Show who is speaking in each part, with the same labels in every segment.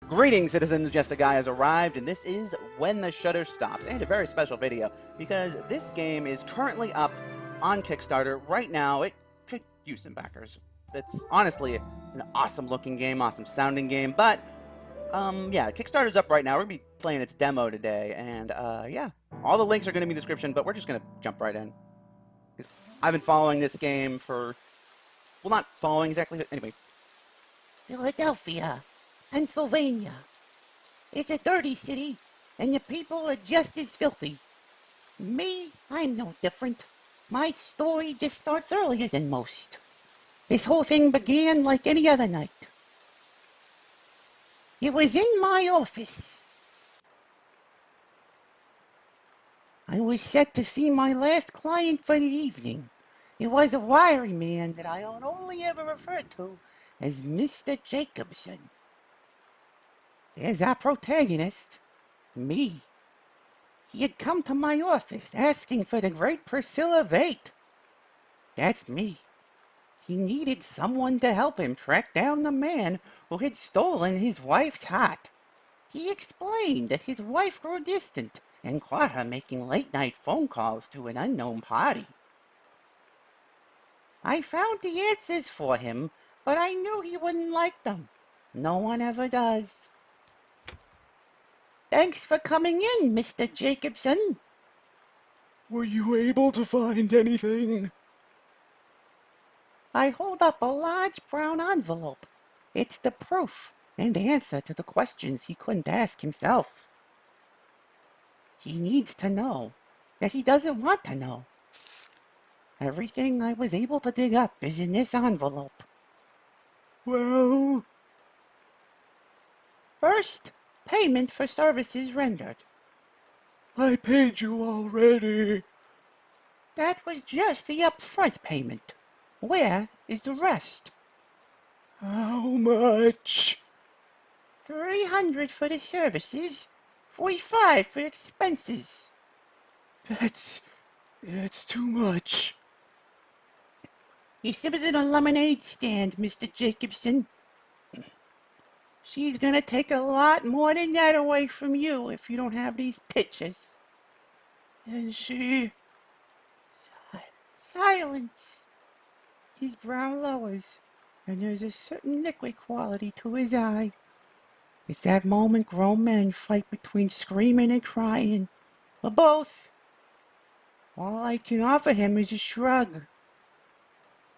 Speaker 1: Greetings, citizens. Justiguy has arrived, and this is When the Shutter Stops, and a very special video, because this game is currently up on Kickstarter right now. It could use some backers. It's honestly an awesome-looking game, awesome-sounding game, but, yeah, Kickstarter's up right now. We're gonna be playing its demo today, and, yeah, all the links are gonna be in the description, but we're just gonna jump right in. 'Cause I've been following this game for, well, not following exactly, but anyway.
Speaker 2: Philadelphia, Pennsylvania. It's a dirty city, and the people are just as filthy. Me, I'm no different. My story just starts earlier than most. This whole thing began like any other night. It was in my office. I was set to see my last client for the evening. It was a wiry man that I only ever referred to as Mr. Jacobson. There's our protagonist, me. He had come to my office asking for the great Priscilla Vate. That's me. He needed someone to help him track down the man who had stolen his wife's heart. He explained that his wife grew distant and caught her making late-night phone calls to an unknown party. I found the answers for him, but I knew he wouldn't like them. No one ever does. Thanks for coming in, Mr. Jacobson.
Speaker 3: Were you able to find anything?
Speaker 2: I hold up a large brown envelope. It's the proof and answer to the questions he couldn't ask himself. He needs to know that he doesn't want to know. Everything I was able to dig up is in this envelope.
Speaker 3: Well,
Speaker 2: First, payment for services rendered.
Speaker 3: I paid you already.
Speaker 2: That was just the upfront payment. Where is the rest?
Speaker 3: How much?
Speaker 2: 300 for the services, 45 for expenses.
Speaker 3: It's too much.
Speaker 2: He sips in a lemonade stand, Mr. Jacobson. She's gonna take a lot more than that away from you if you don't have these pictures.
Speaker 3: And she...
Speaker 2: Silence. His brow lowers, and there's a certain liquid quality to his eye. At that moment, grown men fight between screaming and crying, or both. All I can offer him is a shrug.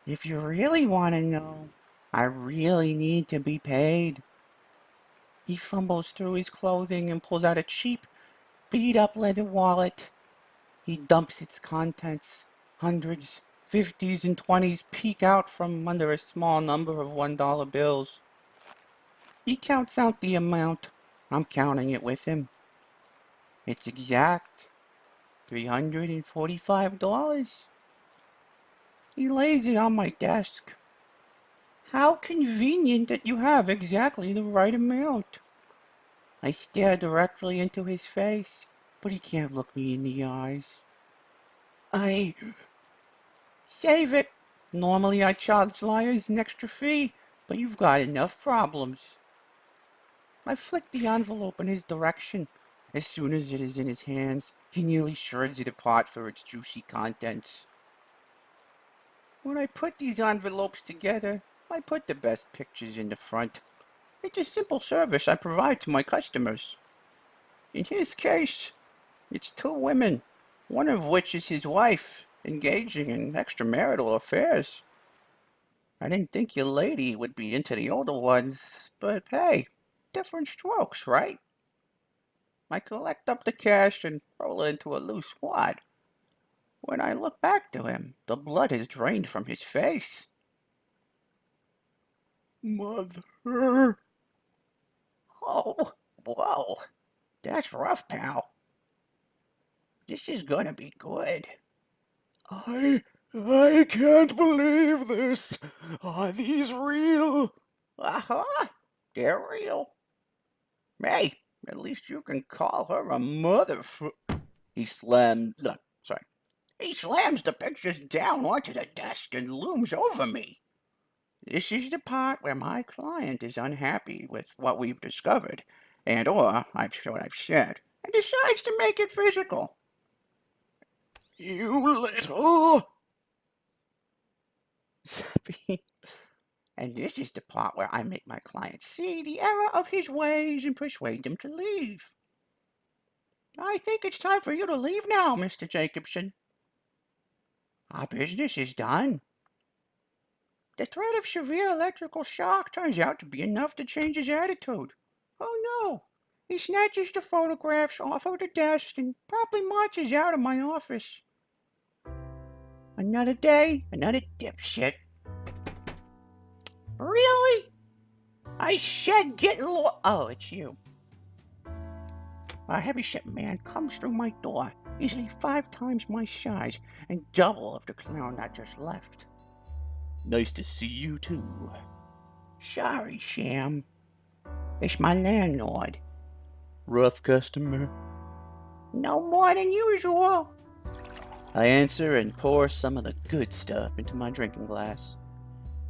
Speaker 2: If you really want to know, I really need to be paid. He fumbles through his clothing and pulls out a cheap, beat-up leather wallet. He dumps its contents. Hundreds, 50s, and 20s peek out from under a small number of $1 bills. He counts out the amount. I'm counting it with him. It's exact. $345. He lays it on my desk. How convenient that you have exactly the right amount. I stare directly into his face, but he can't look me in the eyes. Save it. Normally I charge liars an extra fee, but you've got enough problems. I flick the envelope in his direction. As soon as it is in his hands, he nearly shreds it apart for its juicy contents. When I put these envelopes together, I put the best pictures in the front. It's a simple service I provide to my customers. In his case, it's two women, one of which is his wife, engaging in extramarital affairs. I didn't think your lady would be into the older ones, but hey, different strokes, right? I collect up the cash and roll it into a loose wad. When I look back to him, the blood has drained from his face.
Speaker 3: Mother...
Speaker 2: Oh, whoa, that's rough, pal. This is gonna be good.
Speaker 3: I can't believe this. Are these real?
Speaker 2: Uh-huh, they're real. Hey, at least you can call her a mother. He slams, no, sorry. He slams the pictures down onto the desk and looms over me. This is the part where my client is unhappy with what we've discovered, or what I've said, and decides to make it physical.
Speaker 3: You little...
Speaker 2: Sappy. And this is the part where I make my client see the error of his ways and persuade him to leave. I think it's time for you to leave now, Mr. Jacobson. Our business is done. The threat of severe electrical shock turns out to be enough to change his attitude. Oh no! He snatches the photographs off of the desk and promptly marches out of my office. Another day, another dipshit. Really? I said get Oh, it's you. A heavy-set man comes through my door, easily 5 times my size and double of the clown that just left.
Speaker 1: Nice to see you, too.
Speaker 2: Sorry, Sam. It's my landlord.
Speaker 1: Rough customer?
Speaker 2: No more than usual.
Speaker 1: I answer and pour some of the good stuff into my drinking glass.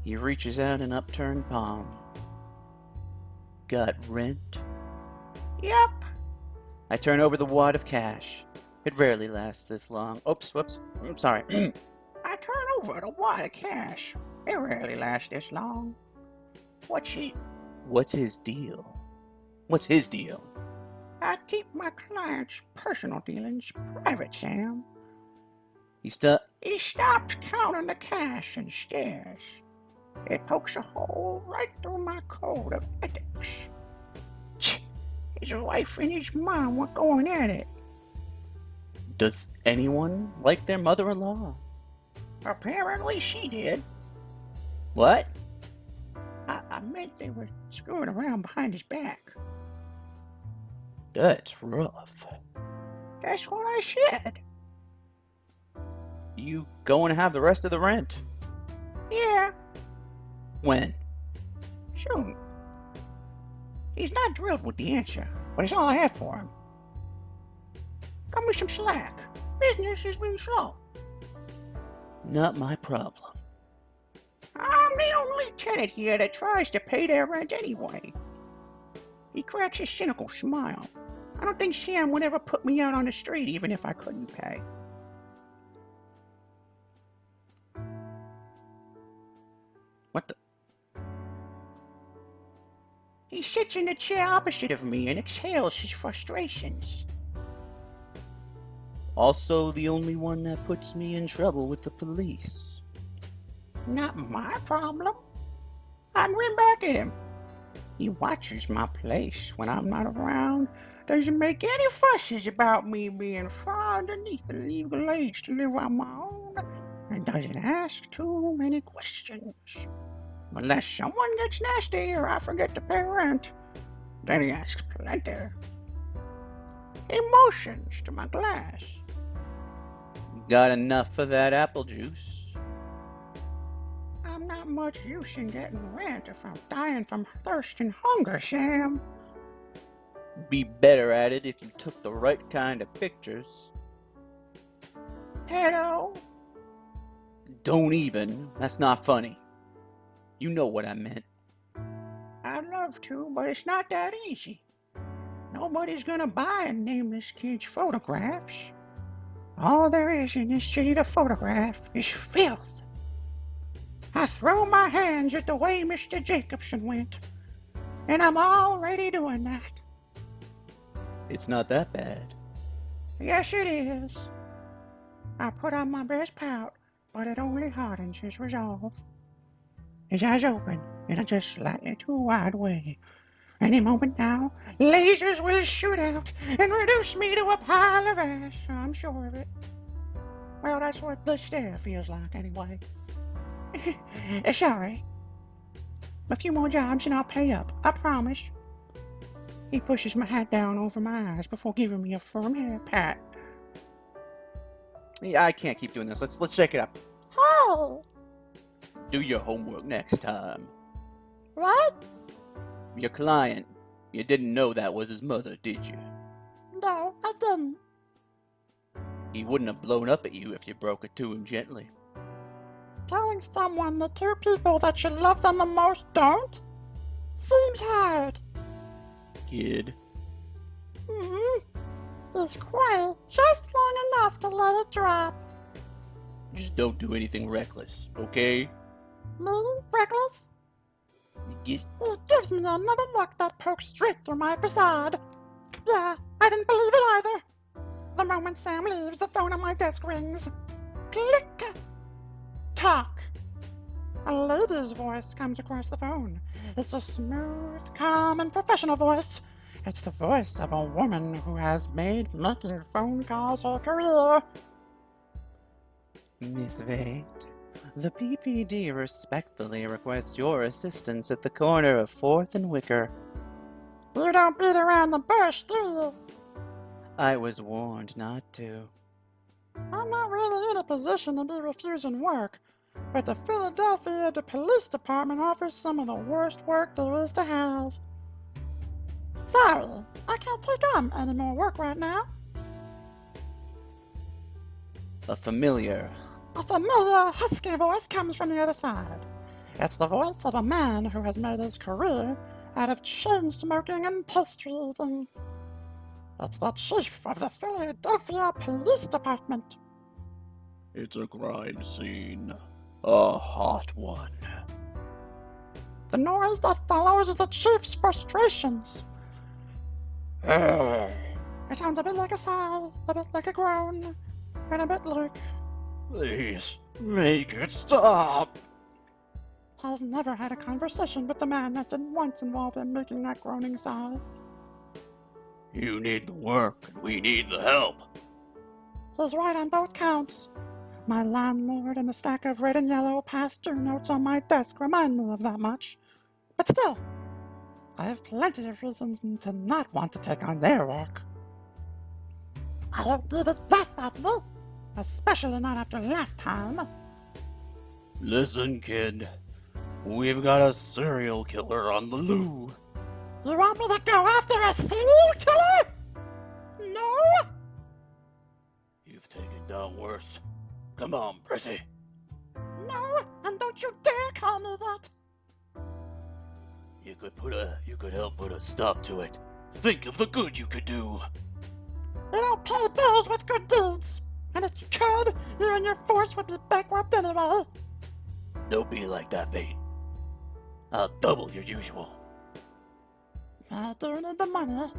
Speaker 1: He reaches out an upturned palm. Got rent?
Speaker 2: Yep.
Speaker 1: I turn over the wad of cash. It rarely lasts this long. Oops, whoops. I'm sorry.
Speaker 2: I turn over the wad of cash. It rarely lasts this long. What's
Speaker 1: What's his deal? What's his deal?
Speaker 2: I keep my clients' personal dealings private, Sam.
Speaker 1: He
Speaker 2: stops counting the cash and stares. It pokes a hole right through my code of ethics. His wife and his mom were going at it.
Speaker 1: Does anyone like their mother-in-law?
Speaker 2: Apparently she did.
Speaker 1: What?
Speaker 2: I meant they were screwing around behind his back.
Speaker 1: That's rough.
Speaker 2: That's what I said.
Speaker 1: You going to have the rest of the rent?
Speaker 2: Yeah,
Speaker 1: When?
Speaker 2: soon. He's not drilled with the answer, but it's all I have for him. Cut me some slack. Business has been slow.
Speaker 1: Not my problem.
Speaker 2: I'm the only tenant here that tries to pay their rent anyway. He cracks a cynical smile. I don't think Sam would ever put me out on the street even if I couldn't pay.
Speaker 1: What the?
Speaker 2: He sits in the chair opposite of me and exhales his frustrations.
Speaker 1: Also the only one that puts me in trouble with the police.
Speaker 2: Not my problem. I grin back at him. He watches my place when I'm not around, doesn't make any fusses about me being far underneath the legal age to live on my own, and doesn't ask too many questions. Unless someone gets nasty or I forget to pay rent, then he asks plenty. He motions to my glass.
Speaker 1: Got enough of that apple juice?
Speaker 2: I'm not much use in getting rent if I'm dying from thirst and hunger, Sam.
Speaker 1: Be better at it if you took the right kind of pictures.
Speaker 2: Hello?
Speaker 1: Don't even. That's not funny. You know what I meant.
Speaker 2: I'd love to, but it's not that easy. Nobody's gonna buy a nameless kid's photographs. All there is in this city to photograph is filth. I throw my hands at the way Mr. Jacobson went, and I'm already doing that.
Speaker 1: It's not that bad.
Speaker 2: Yes, it is. I put on my best pout, but it only hardens his resolve. His eyes open in a just slightly too wide way. Any moment now, lasers will shoot out and reduce me to a pile of ash, I'm sure of it. Well, that's what the stare feels like, anyway. Sorry. A few more jobs and I'll pay up, I promise. He pushes my hat down over my eyes before giving me a firm hair pat.
Speaker 1: Yeah, I can't keep doing this. Let's shake it up.
Speaker 2: Oh!
Speaker 1: Do your homework next time.
Speaker 2: What?
Speaker 1: Your client. You didn't know that was his mother, did you?
Speaker 2: No, I didn't.
Speaker 1: He wouldn't have blown up at you if you broke it to him gently.
Speaker 2: telling someone the two people that should love them the most don't? Seems hard.
Speaker 1: Kid.
Speaker 2: He's quiet just long enough to let it drop.
Speaker 1: Just don't do anything reckless, okay?
Speaker 2: Me? Reckless? He gives me another look that pokes straight through my facade. Yeah, I didn't believe it either. The moment Sam leaves, the phone on my desk rings. Click. Talk. A lady's voice comes across the phone. It's a smooth, calm, and professional voice. It's the voice of a woman who has made making phone calls her career.
Speaker 1: Miss Vate, the PPD respectfully requests your assistance at the corner of 4th and Wicker.
Speaker 2: You don't beat around the bush, do you?
Speaker 1: I was warned not to.
Speaker 2: I'm not really in a position to be refusing work, but the Philadelphia Police Department offers some of the worst work there is to have. Sorry, I can't take on any more work right now.
Speaker 1: A familiar
Speaker 2: husky voice comes from the other side. It's the voice of a man who has made his career out of chain smoking and pastry eating. It's the chief of the Philadelphia Police Department.
Speaker 3: It's a crime scene. A hot one.
Speaker 2: The noise that follows is the chief's frustrations. It sounds a bit like a sigh, a bit like a groan, and a bit like...
Speaker 3: Please, make it stop.
Speaker 2: I've never had a conversation with the man that didn't once involve him making that groaning sigh.
Speaker 3: You need the work, and we need the help.
Speaker 2: He's right on both counts. My landlord and the stack of red and yellow past due notes on my desk remind me of that much. But still, I have plenty of reasons to not want to take on their work. I don't need it that badly, especially not after last time.
Speaker 3: Listen, kid. We've got a serial killer on the loo.
Speaker 2: You want me to go after a serial killer? No?
Speaker 3: You've taken down worse. Come on, Prissy.
Speaker 2: No, and don't you dare call me that.
Speaker 3: You could help put a stop to it. Think of the good you could do.
Speaker 2: You don't pay bills with good deeds. And if you could, you and your force would be bankrupt anyway.
Speaker 3: Don't be like that, Vate. I'll double your usual.
Speaker 2: I do need the money.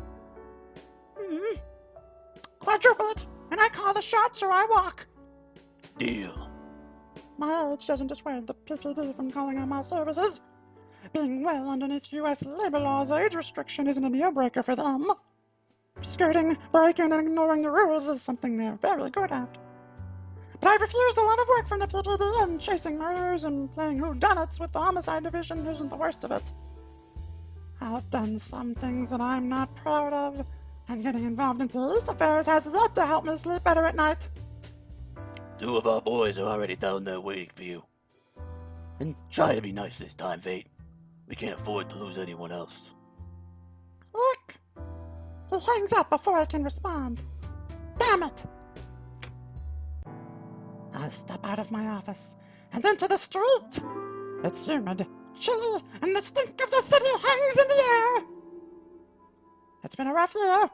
Speaker 2: Quadruple it, and I call the shots or I walk.
Speaker 3: Deal.
Speaker 2: My age doesn't dissuade the PPD from calling on my services. Being well underneath U.S. labor laws, age restriction isn't a deal breaker for them. Skirting, breaking, and ignoring the rules is something they're very good at. But I've refused a lot of work from the PPD, and chasing murders and playing whodunits with the homicide division isn't the worst of it. I've done some things that I'm not proud of, and getting involved in police affairs has yet to help me sleep better at night.
Speaker 3: 2 of our boys are already down there waiting for you. And try to be nice this time, Vate. We can't afford to lose anyone else.
Speaker 2: Look! He hangs up before I can respond. Damn it! I step out of my office and into the street. It's humid, chilly, and the stink of the city hangs in the air. It's been a rough year.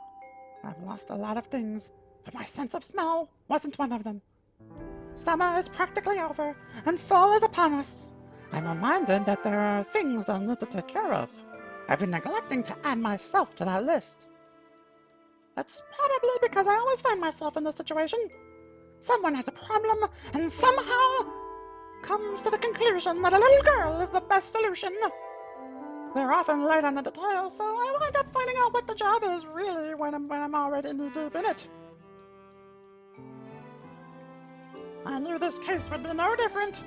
Speaker 2: I've lost a lot of things, but my sense of smell wasn't one of them. Summer is practically over, and fall is upon us. I'm reminded that there are things I need to take care of. I've been neglecting to add myself to that list. That's probably because I always find myself in this situation. Someone has a problem, and somehow comes to the conclusion that a little girl is the best solution. They're often late on the details, so I wind up finding out what the job is really when I'm already knee-deep in it. I knew this case would be no different.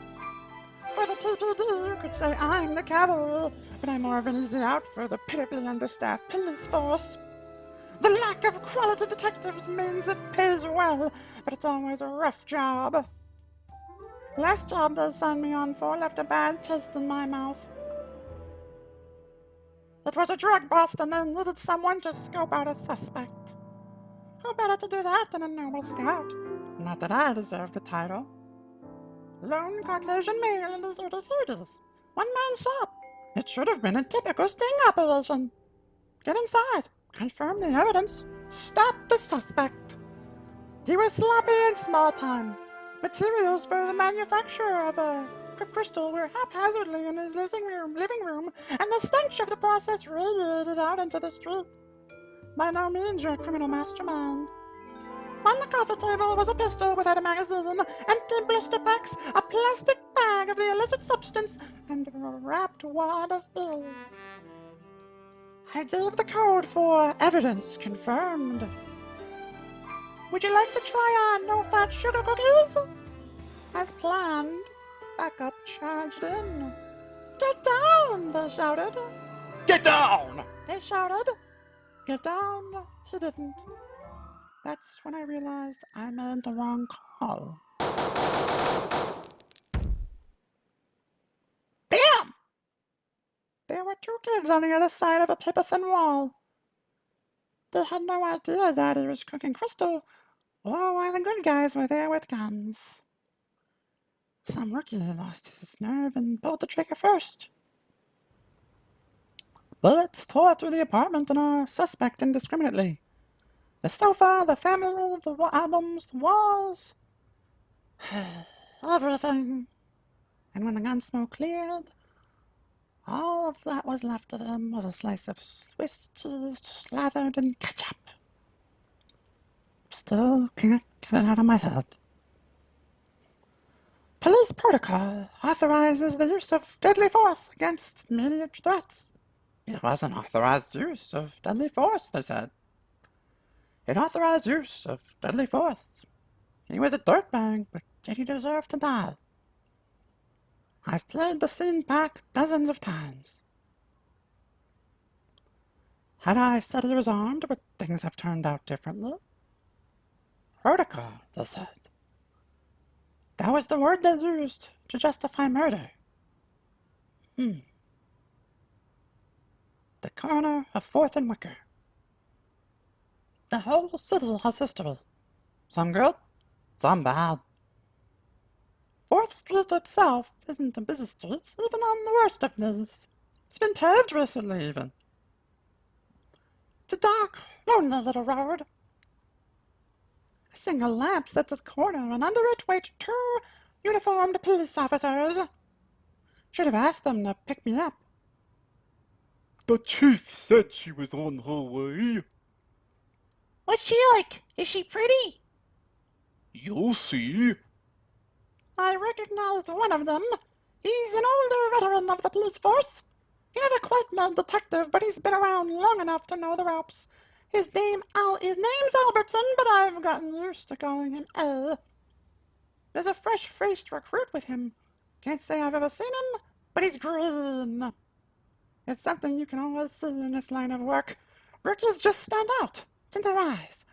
Speaker 2: For the PPD, you could say I'm the cavalry, but I'm more of an easy out for the pitifully understaffed police force. The lack of quality detectives means it pays well, but it's always a rough job. Last job they signed me on for left a bad taste in my mouth. It was a drug bust and they needed someone to scope out a suspect. Who better to do that than a noble scout? Not that I deserve the title. Lone Caucasian male in his early 30s. One-man shop. It should have been a typical sting operation. Get inside. Confirm the evidence. Stop the suspect. He was sloppy and small time. Materials for the manufacture of a crystal were haphazardly in his living room, and the stench of the process radiated out into the street. By no means your criminal mastermind. On the coffee table was a pistol without a magazine, empty blister packs, a plastic bag of the illicit substance, and a wrapped wad of bills. I gave the code for evidence confirmed. Would you like to try on no-fat sugar cookies? As planned, backup charged in. Get down, they shouted.
Speaker 1: Get down!
Speaker 2: They shouted. Get down, he didn't. That's when I realized I made the wrong call. Bam! There were two kids on the other side of a paper-thin wall. They had no idea Daddy was cooking crystal, or why the good guys were there with guns. Some rookie lost his nerve and pulled the trigger first. Bullets tore through the apartment and our suspect indiscriminately. The sofa, the family, the albums, the walls. Everything. And when the gun smoke cleared, all of that was left of him was a slice of Swiss cheese slathered in ketchup. Still can't get it out of my head. Police protocol authorizes the use of deadly force against immediate threats. It was an authorized use of deadly force, they said. It authorized use of deadly force. He was a dirtbag, but yet he deserved to die. I've played the scene back dozens of times. Had I said he was armed, would things have turned out differently? Protocol, they said. That was the word they used to justify murder. The corner of 4th and Wicker. The whole city has history. Some good, some bad. 4th Street itself isn't a busy street, even on the worst of days. It's been paved recently, even. It's a dark, lonely little road. A single lamp sits at the corner, and under it wait 2 uniformed police officers. Should have asked them to pick me up.
Speaker 4: The chief said she was on her way.
Speaker 2: What's she like? Is she pretty?
Speaker 4: You'll see.
Speaker 2: I recognized one of them. He's an older veteran of the police force. He never quite made detective, but he's been around long enough to know the ropes. His name's Albertson, but I've gotten used to calling him Al. There's a fresh-faced recruit with him. Can't say I've ever seen him, but he's green. It's something you can always see in this line of work. Rookies just stand out. It's in their eyes.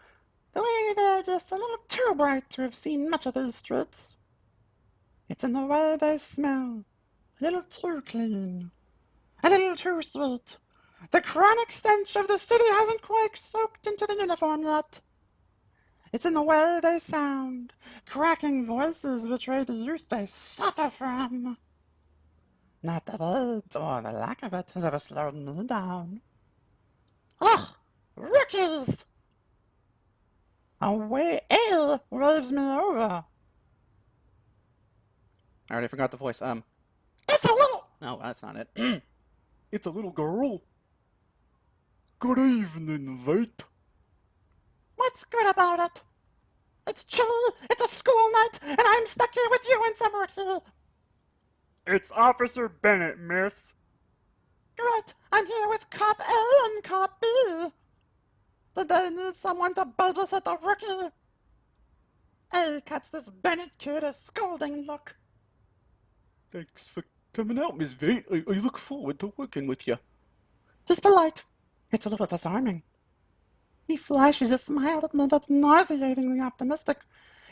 Speaker 2: The way they're just a little too bright to have seen much of these streets. It's in the way they smell. A little too clean. A little too sweet. The chronic stench of the city hasn't quite soaked into the uniform yet. It's in the way they sound. Cracking voices betray the youth they suffer from. Not that it, or the lack of it, has ever slowed me down. Ugh! Rookies! A way ale waves me over.
Speaker 1: I already forgot the voice.
Speaker 2: It's a little...
Speaker 1: No, that's not it.
Speaker 4: It's a little girl. Good evening, mate.
Speaker 2: What's good about it? It's chilly, it's a school night, and I'm stuck here with you and some rookie.
Speaker 4: It's Officer Bennett, miss.
Speaker 2: Great, I'm here with Cop A and Cop B. Did they need someone to babysit the rookie? A cuts this Bennett kid a scolding look.
Speaker 4: Thanks for coming out, Miss Vate. I look forward to working with you.
Speaker 2: He's polite. It's a little disarming. He flashes a smile at me that's nauseatingly optimistic.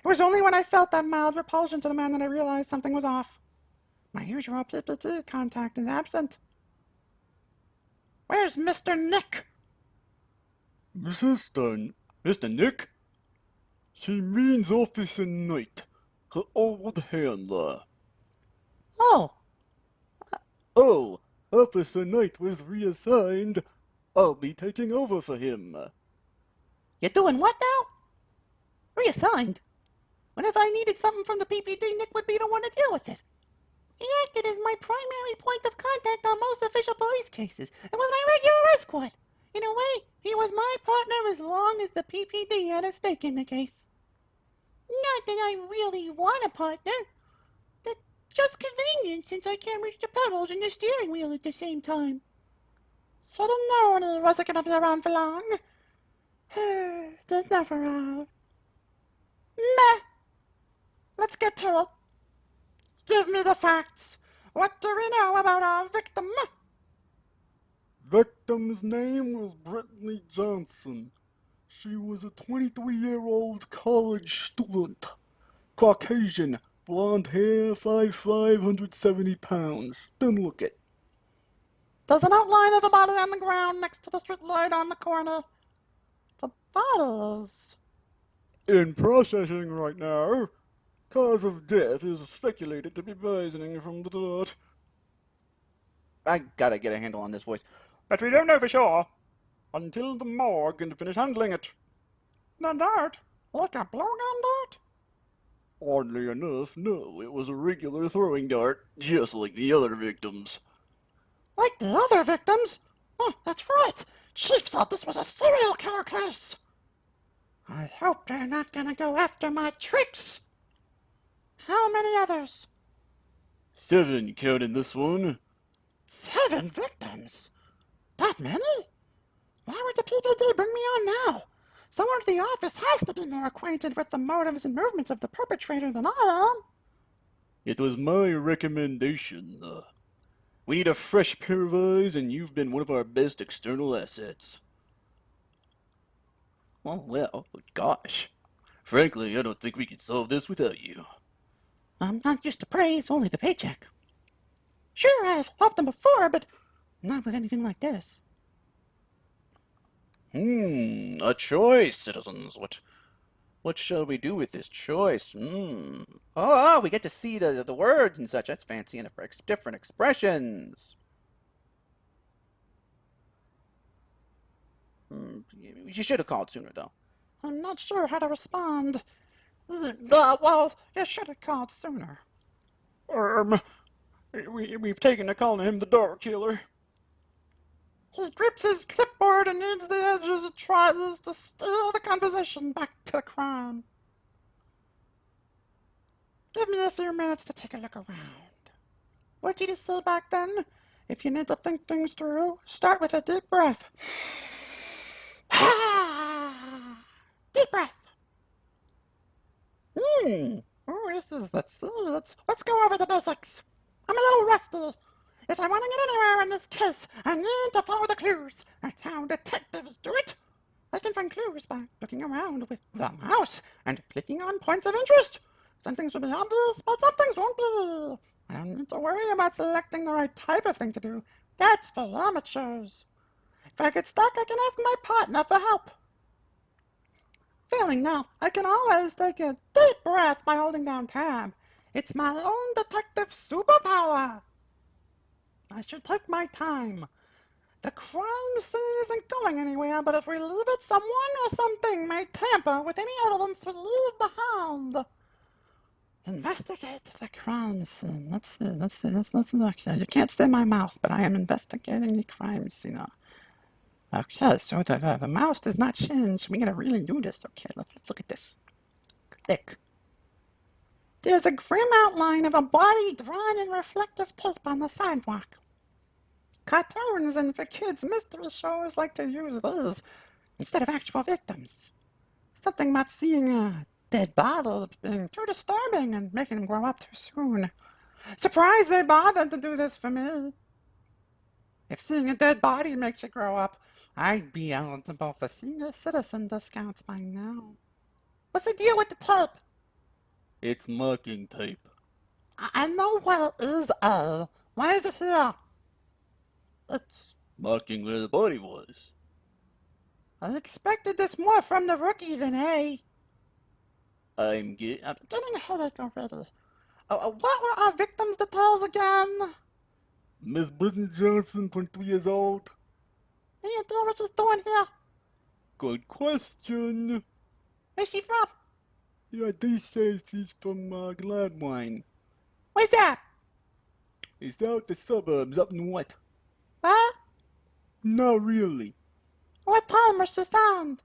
Speaker 2: It was only when I felt that mild repulsion to the man that I realized something was off. My usual PPT contact is absent. Where's Mr. Nick?
Speaker 4: Mr. Nick? She means Officer Knight. her old handler.
Speaker 2: Oh,
Speaker 4: Oh, Officer Knight was reassigned. I'll be taking over for him.
Speaker 2: you're doing what now? Reassigned. Whenever I needed something from the PPD, Nick would be the one to deal with it. He acted as my primary point of contact on most official police cases and was my regular escort. In a way, he was my partner as long as the PPD had a stake in the case. Not that I really want a partner. That's just convenient since I can't reach the pedals and the steering wheel at the same time. Should've known he wasn't gonna be around for long. There's never out. Meh. Let's get to it. Give me the facts. What do we know about our victim?
Speaker 4: Victim's name was Brittany Johnson. She was a 23-year-old college student. Caucasian, blonde hair, 5'5", 170 pounds. Then look it.
Speaker 2: There's an outline of the body on the ground next to the street light on the corner. The bottles.
Speaker 4: In processing right now. Cause of death is speculated to be poisoning from the dirt.
Speaker 1: I gotta get a handle on this voice.
Speaker 4: But we don't know for sure. Until the morgue can finish handling it.
Speaker 2: The dirt? Like a blowgun dart?
Speaker 4: Oddly enough, no, it was a regular throwing dart, just like the other victims.
Speaker 2: Like the other victims? Oh, that's right. Chief thought this was a serial killer case. I hope they're not gonna go after my tricks. How many others?
Speaker 4: 7 counting this one.
Speaker 2: 7 victims? That many? Why would the PPD bring me on now? Someone at the office has to be more acquainted with the motives and movements of the perpetrator than I am.
Speaker 4: It was my recommendation. We need a fresh pair of eyes, and you've been one of our best external assets.
Speaker 1: Oh, well, gosh.
Speaker 3: Frankly, I don't think we could solve this without you.
Speaker 2: I'm not used to praise, only the paycheck. Sure, I've helped them before, but not with anything like this.
Speaker 1: A choice, citizens. What shall we do with this choice? Oh, we get to see the words and such. That's fancy, and different expressions. You should have called sooner, though.
Speaker 2: I'm not sure how to respond. Well, you should have called sooner.
Speaker 4: We've taken to calling him the Dart Killer.
Speaker 2: He grips his clipboard and needs the edges and tries to steer the conversation back to the crime. Give me a few minutes to take a look around. What did you say back then? If you need to think things through, start with a deep breath. Deep breath. Let's go over the basics. I'm a little rusty. If I want to get anywhere in this case, I need to follow the clues. That's how detectives do it. I can find clues by looking around with the mouse and clicking on points of interest. Some things will be obvious, but some things won't be. I don't need to worry about selecting the right type of thing to do. That's for amateurs. If I get stuck, I can ask my partner for help. Failing now, I can always take a deep breath by holding down tab. It's my own detective superpower. I should take my time. The crime scene isn't going anywhere, but if we leave it, someone or something may tamper with any evidence we leave behind. Investigate the crime scene. Let's see. You can't see my mouse, but I am investigating the crime scene. Okay, so the mouse does not change. We gotta really do this. Okay, let's look at this. Click. There's a grim outline of a body drawn in reflective tape on the sidewalk. Cartoons and for kids mystery shows like to use these instead of actual victims. Something about seeing a dead body being too disturbing and making them grow up too soon. Surprised they bothered to do this for me. If seeing a dead body makes you grow up, I'd be eligible for senior citizen discounts by now. What's the deal with the tape?
Speaker 3: It's marking tape.
Speaker 2: I know what it is, Why is it here?
Speaker 3: It's marking where the body was.
Speaker 2: I expected this more from the rookie than A.
Speaker 3: I'm getting
Speaker 2: Getting a headache already. What were our victims' details again?
Speaker 4: Miss Brittany Johnson, 23 years old.
Speaker 2: Any idea what she's doing here?
Speaker 4: Good question.
Speaker 2: Where's she from?
Speaker 4: The ID says she's from Gladwine.
Speaker 2: Where's that?
Speaker 4: It's out the suburbs up north.
Speaker 2: Huh?
Speaker 4: Not really.
Speaker 2: What time was she found?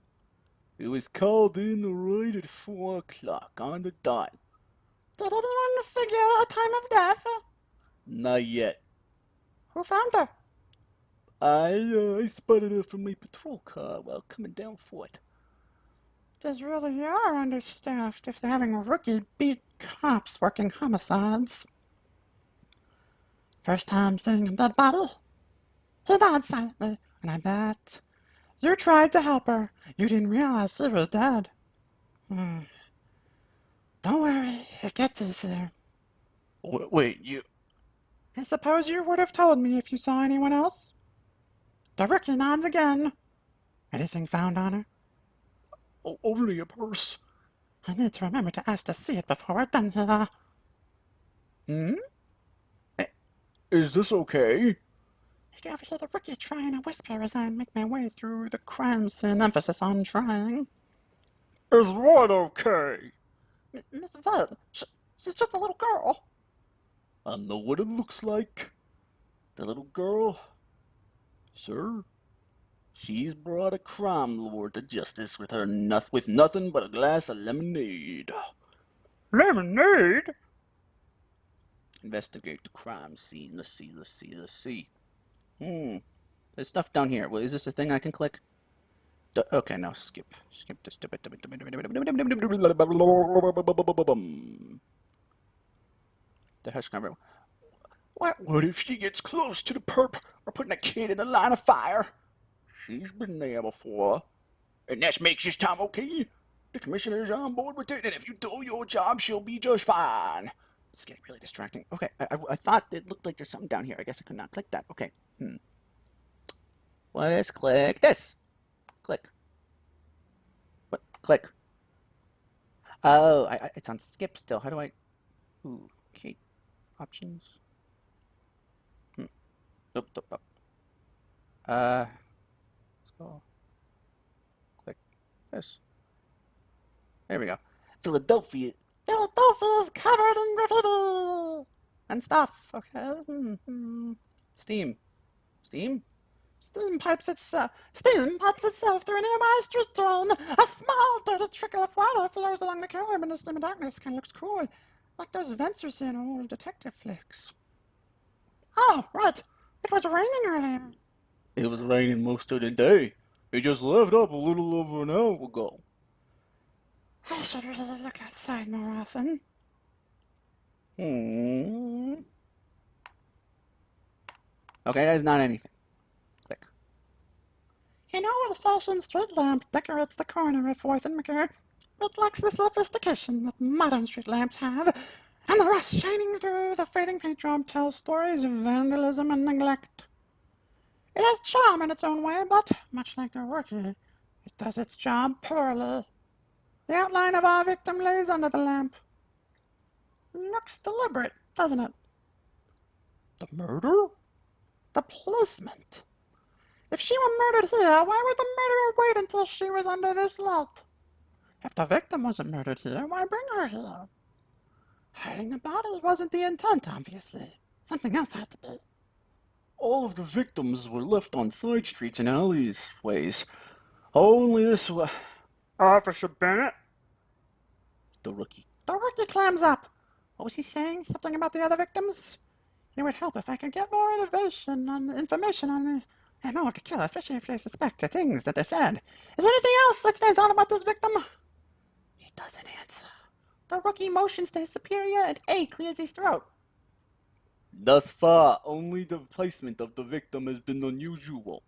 Speaker 4: It was called in right at 4 o'clock on the dot.
Speaker 2: Did anyone figure out a time of death?
Speaker 4: Not yet.
Speaker 2: Who found her?
Speaker 4: I spotted her from my patrol car while coming down for it.
Speaker 2: They really are understaffed if they're having rookie beat cops working homicides. First time seeing a dead body? He died silently, and I bet you tried to help her. You didn't realize she was dead. Don't worry, it gets easier.
Speaker 3: Wait, you...
Speaker 2: I suppose you would have told me if you saw anyone else. The rookie nods again. Anything found on her?
Speaker 4: Only a purse.
Speaker 2: I need to remember to ask to see it before we're done here.
Speaker 4: Is this okay?
Speaker 2: You can overhear the rookie trying to whisper as I make my way through the crime scene, emphasis on trying.
Speaker 4: Is what okay?
Speaker 2: Miss Veld, she's just a little girl.
Speaker 4: I know what it looks like. The little girl. Sir, she's brought a crime lord to justice with her with nothing but a glass of lemonade.
Speaker 2: Lemonade?
Speaker 1: Investigate the crime scene. Let's see. There's stuff down here. Well, is this a thing I can click? Okay, no, skip this. The hush cover.
Speaker 4: What if she gets close to the perp or putting a kid in the line of fire? She's been there before. And that makes this time okay. The commissioner's on board with it, and if you do your job, she'll be just fine.
Speaker 1: It's getting really distracting. Okay, I thought it looked like there's something down here. I guess I could not click that. Okay. Let's click this. Click. What? Click. Oh, it's on skip still. How do I... Ooh, okay. Options. Nope. So, click this. There we go. Philadelphia is covered in graffiti and stuff. Okay. Steam pipes itself through a nearby street drain. A small dirty trickle of water flows along the curb in the dim darkness. Kind of looks cool, like those vents you see in old detective flicks. Oh, right. It was raining earlier.
Speaker 4: It was raining most of the day. It just left up a little over an hour ago.
Speaker 2: I should really look outside more often.
Speaker 1: Okay, that is not anything. Click.
Speaker 2: You know, the fashion street lamp decorates the corner of 4th and McCurry. It lacks the sophistication that modern street lamps have, and the rust shining through the fading paint job tells stories of vandalism and neglect. It has charm in its own way, but, much like the rookie, it does its job poorly. The outline of our victim lays under the lamp. Looks deliberate, doesn't it?
Speaker 4: The murder?
Speaker 2: The placement. If she were murdered here, why would the murderer wait until she was under this light? If the victim wasn't murdered here, why bring her here? Hiding the body wasn't the intent, obviously. Something else had to be.
Speaker 4: All of the victims were left on side streets and alleyways. Only this was...
Speaker 2: Officer Bennett?
Speaker 4: The rookie.
Speaker 2: The rookie clams up. What was he saying? Something about the other victims? It would help if I could get more information on the MO of the killer, especially if they suspect the things that they said. Is there anything else that stands out about this victim? He doesn't answer. The rookie motions to his superior, and A clears his throat.
Speaker 4: Thus far, only the placement of the victim has been unusual.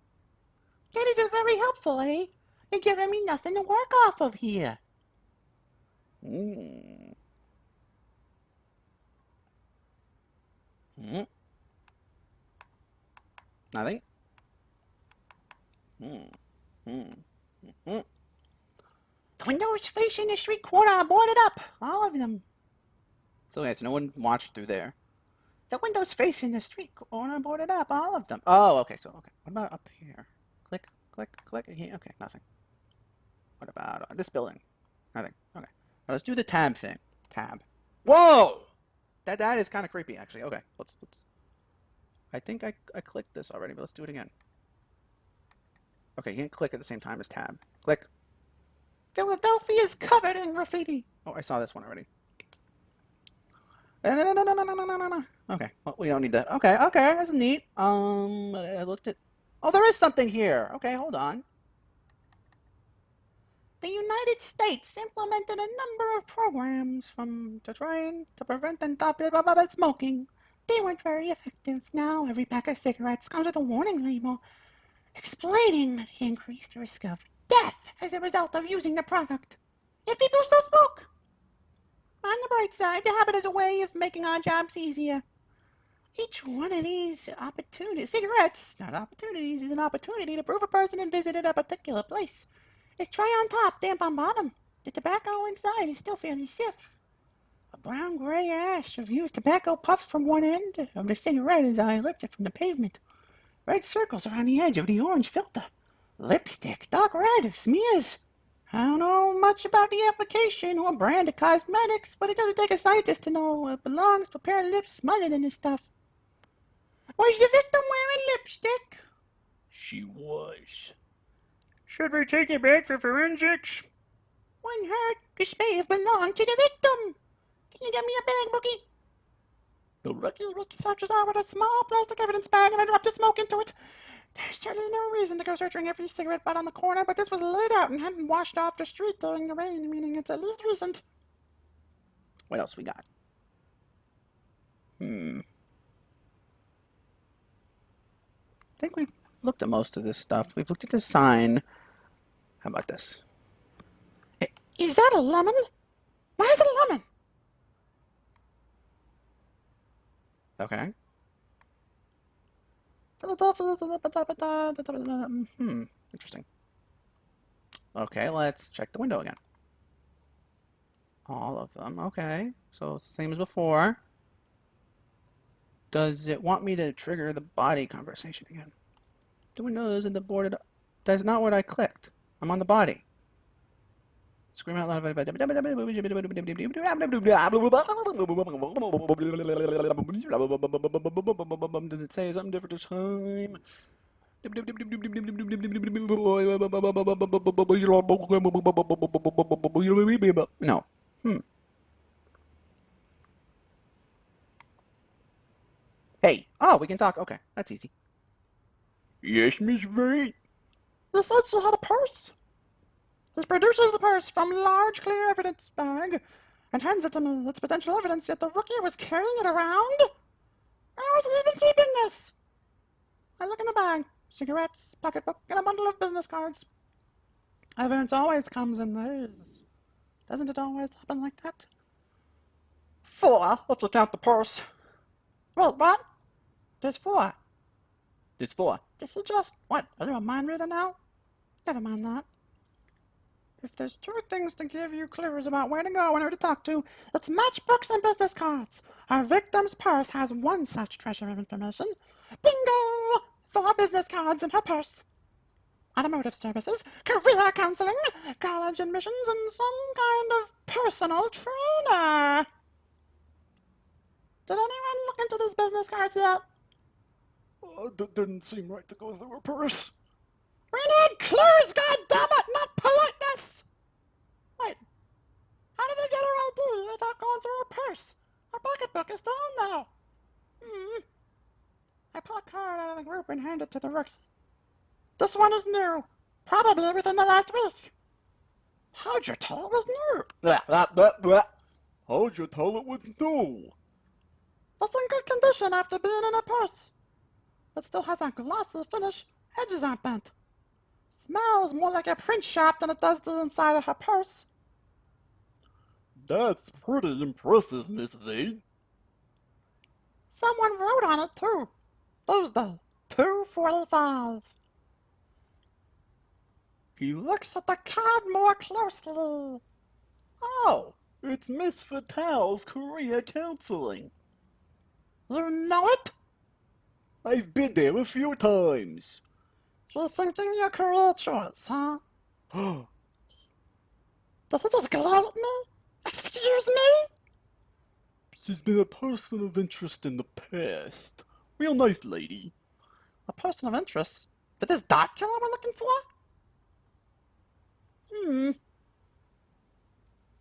Speaker 2: That isn't very helpful, eh? You're giving me nothing to work off of here.
Speaker 1: Nothing. The
Speaker 2: windows facing the street corner are boarded up. All of them.
Speaker 1: So yes, no one watched through there.
Speaker 2: The windows facing the street corner are boarded up. All of them.
Speaker 1: Oh, okay. So okay. What about up here? Click, click, click. Here. Okay, nothing. What about this building? Nothing. Okay. Now let's do the tab thing. Tab. Whoa! That is kind of creepy, actually. Okay, let's. I think I clicked this already, but let's do it again. Okay, you can click at the same time as tab. Click.
Speaker 2: Philadelphia is covered in graffiti.
Speaker 1: Oh, I saw this one already. No. Okay, well, we don't need that. Okay, that's neat. I looked at. Oh, there is something here. Okay, hold on.
Speaker 2: The United States implemented a number of programs to prevent and stop smoking. They weren't very effective. Now every pack of cigarettes comes with a warning label explaining the increased risk of death as a result of using the product. Yet people still smoke. On the bright side, the habit is a way of making our jobs easier. Each one of these cigarettes, not opportunities, is an opportunity to prove a person has visited a particular place. It's dry on top, damp on bottom. The tobacco inside is still fairly stiff. A brown-gray ash of used tobacco puffs from one end of the cigarette as I lift it from the pavement. Red circles around the edge of the orange filter. Lipstick, dark red, smears. I don't know much about the application or brand of cosmetics, but it doesn't take a scientist to know what belongs to a pair of lips smothered in this stuff. Was the victim wearing lipstick?
Speaker 3: She was.
Speaker 4: Should we take it back for forensics?
Speaker 2: One hurt. This may have belonged to the victim. Can you get me a bag, Bookie? The rookie searches out with a small plastic evidence bag and I dropped the smoke into it. There's certainly no reason to go searching every cigarette butt on the corner, but this was laid out and hadn't washed off the street during the rain, meaning it's at least recent.
Speaker 1: What else we got? I think we've looked at most of this stuff. We've looked at the sign. How about this?
Speaker 2: Is that a lemon? Why is it a lemon?
Speaker 1: Okay. Interesting. Okay, let's check the window again. All of them. Okay, so it's the same as before. Does it want me to trigger the body conversation again? The windows and the boarded. That's not what I clicked. I'm on the body. Scream out loud. Does it say something different this time? No. Hey. Oh, we can talk. Okay, that's easy.
Speaker 4: Yes, Miss Vane.
Speaker 2: The said she had a purse. He produces the purse from a large, clear evidence bag and hands it to me. It's potential evidence, yet the rookie was carrying it around? Where was he even keeping this? I look in the bag. Cigarettes, pocketbook, and a bundle of business cards. Evidence always comes in these. Doesn't it always happen like that? 4, if you count the purse. Wait, what? There's 4.
Speaker 1: There's 4.
Speaker 2: Did he just... What, are you a mind reader now? Never mind that. If there's 2 things to give you clues about where to go and who to talk to, it's matchbooks and business cards. Our victim's purse has one such treasure of information. Bingo! 4 business cards in her purse. Automotive services, career counseling, college admissions, and some kind of personal trainer. Did anyone look into these business cards yet?
Speaker 4: That didn't seem right to go through her purse.
Speaker 2: We need clues, goddammit, not politeness! Wait, how did they get her ID without going through her purse? Her pocketbook is still in there. I pull a card out of the group and hand it to the rookie. This one is new, probably within the last week. How'd you tell it was new?
Speaker 4: How'd you tell it was new?
Speaker 2: It's in good condition after being in a purse. It still has a glossy finish, edges aren't bent. Smells more like a print shop than it does the inside of her purse.
Speaker 4: That's pretty impressive, Miss Vane.
Speaker 2: Someone wrote on it, too. Thursday, 2:45.
Speaker 4: He looks at the card more closely. Oh, it's Miss Fatale's career counseling.
Speaker 2: You know it?
Speaker 4: I've been there a few times.
Speaker 2: You're thinking your career choice, huh? Did he just glare at me? Excuse me?
Speaker 4: She's been a person of interest in the past. Real nice lady.
Speaker 2: A person of interest? That this dot killer we're looking for?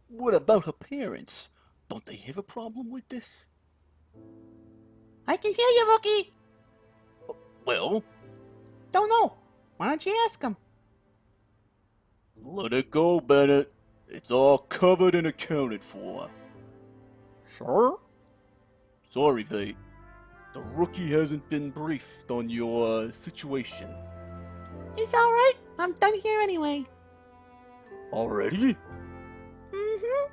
Speaker 4: What about her parents? Don't they have a problem with this?
Speaker 2: I can hear you, Rookie.
Speaker 4: Well,
Speaker 2: Don't know. Why don't you ask him?
Speaker 4: let it go, Bennett. It's all covered and accounted for.
Speaker 2: Sure.
Speaker 4: Sorry, Vate. The rookie hasn't been briefed on your situation.
Speaker 2: It's alright. I'm done here anyway.
Speaker 4: Already?
Speaker 2: Mm-hmm.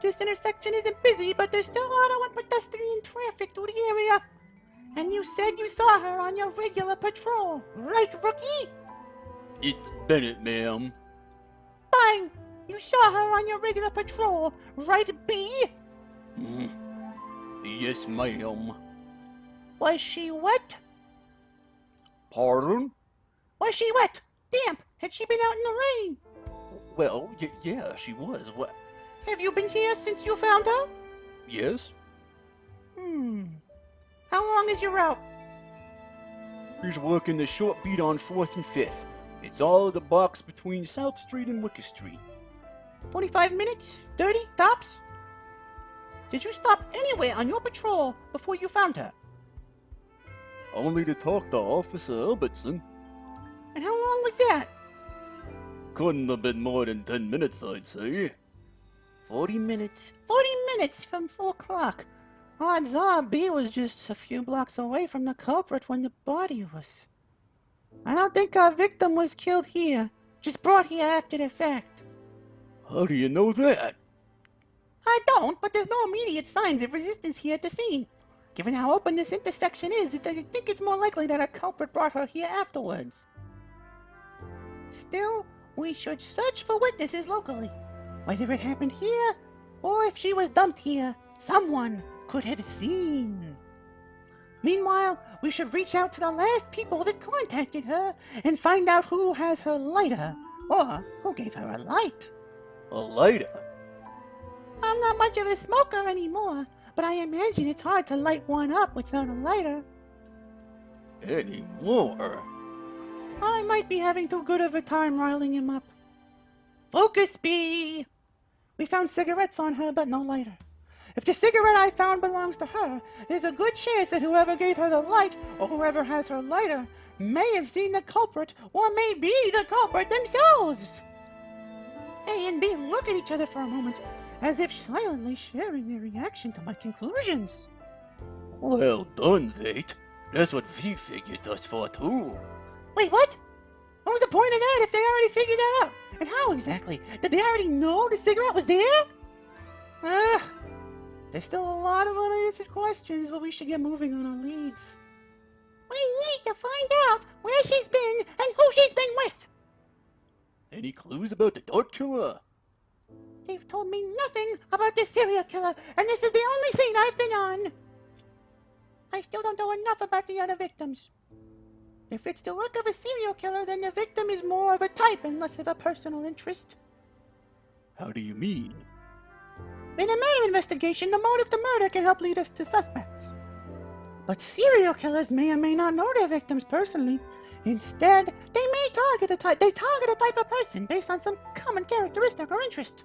Speaker 2: This intersection isn't busy, but there's still auto and pedestrian traffic through the area. And you said you saw her on your regular patrol, right, Rookie?
Speaker 4: It's Bennett, ma'am.
Speaker 2: Fine. You saw her on your regular patrol, right, B?
Speaker 4: Yes, ma'am.
Speaker 2: Was she wet?
Speaker 4: Pardon?
Speaker 2: Was she wet? Damp? Had she been out in the rain?
Speaker 4: Well, yeah, she was. What?
Speaker 2: Have you been here since you found her?
Speaker 4: Yes?
Speaker 2: How long is your route?
Speaker 4: He's working the short beat on 4th and 5th. It's all of the box between South Street and Wicker Street.
Speaker 2: 25 minutes? 30? Tops? Did you stop anywhere on your patrol before you found her?
Speaker 4: Only to talk to Officer Albertson.
Speaker 2: And how long was that?
Speaker 4: Couldn't have been more than 10 minutes, I'd say.
Speaker 2: 40 minutes. 40 minutes from 4 o'clock. Odds are B was just a few blocks away from the culprit when the body was. I don't think our victim was killed here, just brought here after the fact.
Speaker 4: How do you know that?
Speaker 2: I don't, but there's no immediate signs of resistance here at the scene. Given how open this intersection is, I think it's more likely that a culprit brought her here afterwards. Still, we should search for witnesses locally. Whether it happened here, or if she was dumped here, someone could have seen. Meanwhile, we should reach out to the last people that contacted her and find out who has her lighter, or who gave her a light.
Speaker 4: A lighter?
Speaker 2: I'm not much of a smoker anymore, but I imagine it's hard to light one up without a lighter.
Speaker 4: Anymore?
Speaker 2: I might be having too good of a time riling him up. Focus, B! We found cigarettes on her, but no lighter. If the cigarette I found belongs to her, there's a good chance that whoever gave her the light, or whoever has her lighter, may have seen the culprit, or may be the culprit themselves. A and B look at each other for a moment, as if silently sharing their reaction to my conclusions.
Speaker 4: Well done, Vate. That's what V figured thus far, too.
Speaker 2: Wait, what? What was the point of that if they already figured that out? And how exactly? Did they already know the cigarette was there? Ugh. There's still a lot of unanswered questions, but we should get moving on our leads. We need to find out where she's been and who she's been with.
Speaker 4: Any clues about the dart killer?
Speaker 2: They've told me nothing about this serial killer, and this is the only scene I've been on. I still don't know enough about the other victims. If it's the work of a serial killer, then the victim is more of a type and less of a personal interest.
Speaker 4: How do you mean?
Speaker 2: In a murder investigation, the motive to murder can help lead us to suspects. But serial killers may or may not know their victims personally. Instead, they may target a type of person based on some common characteristic or interest.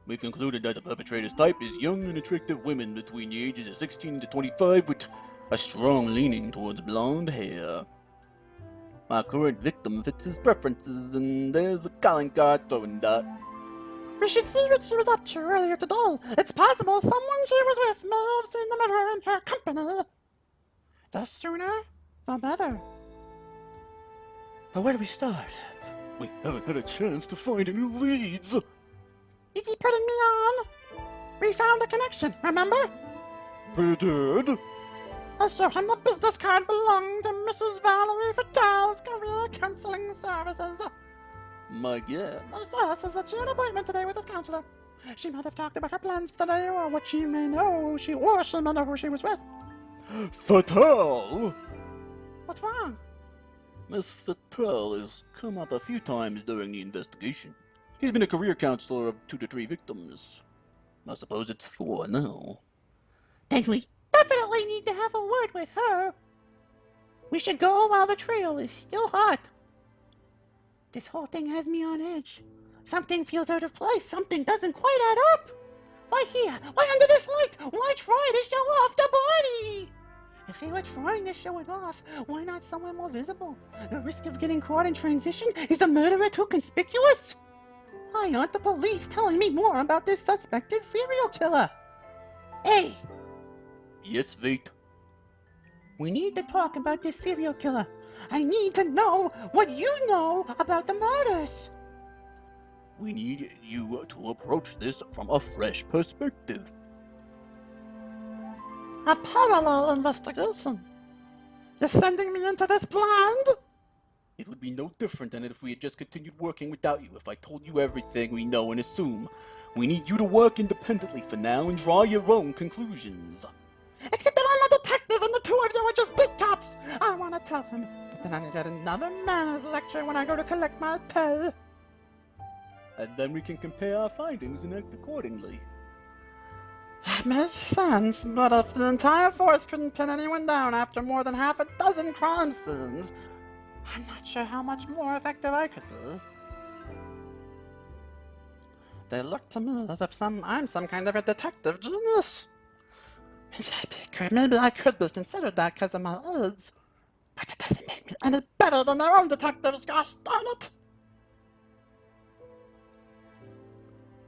Speaker 4: We concluded that the perpetrator's type is young and attractive women between the ages of 16 to 25 with a strong leaning towards blonde hair. My current victim fits his preferences, and there's the calling card throwing that.
Speaker 2: We should see what she was up to earlier today. It's possible someone she was with may have seen the murderer in her company. The sooner, the better.
Speaker 4: But where do we start? We haven't had a chance to find any leads.
Speaker 2: Is he putting me on? We found a connection, remember?
Speaker 4: We did?
Speaker 2: I showed him the business card belonging to Mrs. Valerie Fatale's career counseling services.
Speaker 3: My God.
Speaker 2: Yes, is that she had an appointment today with his counselor. She might have talked about her plans for the day, or what she may know, or she may know who she was with.
Speaker 4: Fatal!
Speaker 2: What's wrong?
Speaker 3: Miss Fatal has come up a few times during the investigation. He's been a career counselor of 2 to 3 victims. I suppose it's 4 now.
Speaker 2: Then we definitely need to have a word with her. We should go while the trail is still hot. This whole thing has me on edge. Something feels out of place. Something doesn't quite add up. Why here? Why under this light? Why try to show off the body? If they were trying to show it off, why not somewhere more visible? The risk of getting caught in transition? Is the murderer too conspicuous? Why aren't the police telling me more about this suspected serial killer? Hey,
Speaker 3: Yes, Vate.
Speaker 2: we need to talk about this serial killer. I need to know what you know about the murders.
Speaker 3: We need you to approach this from a fresh perspective.
Speaker 2: A parallel investigation. You're sending me into this blind?
Speaker 3: It would be no different than if we had just continued working without you, if I told you everything we know and assume. We need you to work independently for now and draw your own conclusions.
Speaker 2: Except that I'm a detective and the two of you are just big cops. I want to tell him, but then I'm gonna get another manners lecture when I go to collect my pay.
Speaker 3: And then we can compare our findings and act accordingly.
Speaker 2: That makes sense, but if the entire force couldn't pin anyone down after more than half a dozen crime scenes, I'm not sure how much more effective I could be. They look to me as if I'm some kind of a detective genius. Maybe I could be considered that because of my age, but it doesn't make me any better than their own detectives, gosh darn it!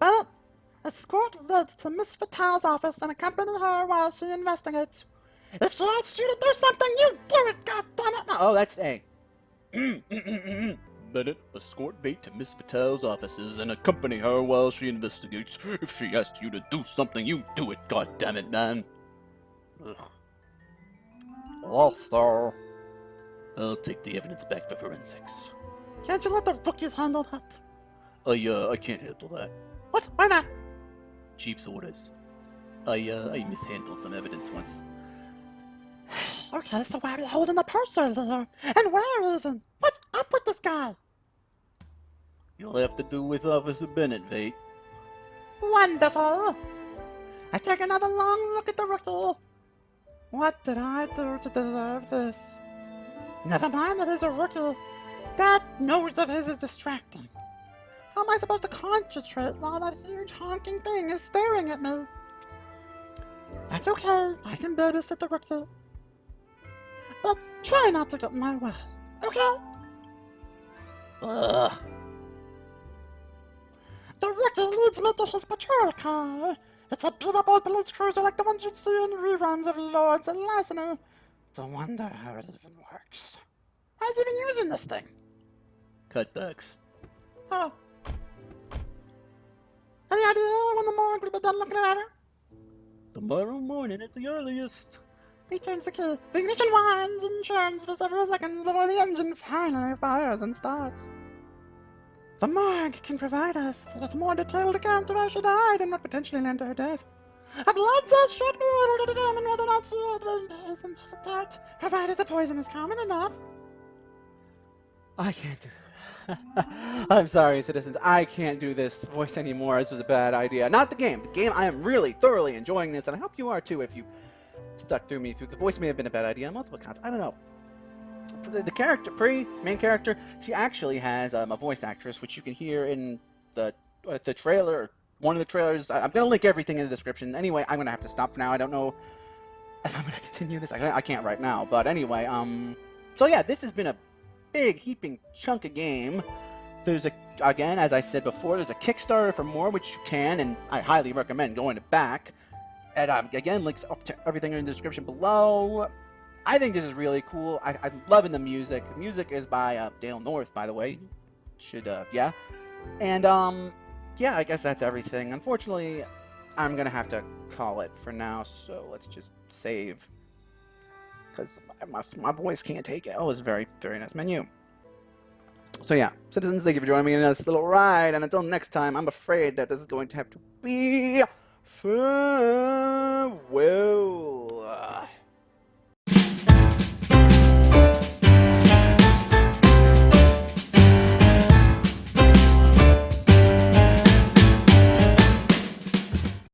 Speaker 2: Well, escort Vid to Miss Fatal's office and accompany her while she investigates. If she asks you to do something, you do it, goddammit!
Speaker 1: Oh, that's A.
Speaker 3: Bennett, escort Vate to Miss Patel's offices and accompany her while she investigates. If she asks you to do something, you do it, goddammit, man. Ugh.
Speaker 2: Yes, sir.
Speaker 3: I'll take the evidence back for forensics.
Speaker 2: Can't you let the rookies handle that?
Speaker 3: I can't handle that.
Speaker 2: What? Why not?
Speaker 3: Chief's orders. I mishandled some evidence once.
Speaker 2: Okay, so why are you holding the purse there? And where even? What's up with this guy?
Speaker 3: You'll have to do with Officer Bennett, Vate.
Speaker 2: Wonderful. I take another long look at the rookie. What did I do to deserve this? Never mind that he's a rookie. That nose of his is distracting. How am I supposed to concentrate while that huge honking thing is staring at me? That's okay, I can babysit the rookie. But try not to get in my way, okay?
Speaker 3: Ugh.
Speaker 2: The rookie leads me to his patrol car. It's a beat-up old police cruiser like the ones you'd see in reruns of Lords and Larceny. It's a wonder how it even works. Why is he even using this thing?
Speaker 3: Cutbacks.
Speaker 2: Oh. Any idea when the morgue will be done looking at her?
Speaker 3: Tomorrow morning at the earliest.
Speaker 2: He turns the key. The ignition whines and churns for several seconds before the engine finally fires and starts. The morgue can provide us with a more detailed account of how she died and what potentially led to her death. A blood test should be able to determine whether or not she had been poisoned by the dirt, provided the poison is common enough.
Speaker 1: I can't do I'm sorry, citizens. I can't do this voice anymore. This was a bad idea. Not the game. The game, I am really thoroughly enjoying this, and I hope you are too if you stuck through me through. The voice may have been a bad idea on multiple counts. I don't know. The character, main character, she actually has a voice actress, which you can hear in the trailer, or one of the trailers. I'm going to link everything in the description. Anyway, I'm going to have to stop for now. I don't know if I'm going to continue this. I can't right now. But anyway, so yeah, this has been a big heaping chunk of game. There's again, as I said before, there's a Kickstarter for more, which you can, and I highly recommend going to back. And again, links up to everything in the description below. I think this is really cool. I'm loving the music. The music is by Dale North, by the way. Yeah. And yeah, I guess that's everything. Unfortunately, I'm gonna have to call it for now. So let's just save, because my voice can't take it. Oh, it's a very, very nice menu. So yeah, citizens, thank you for joining me in this little ride, and until next time, I'm afraid that this is going to have to be farewell.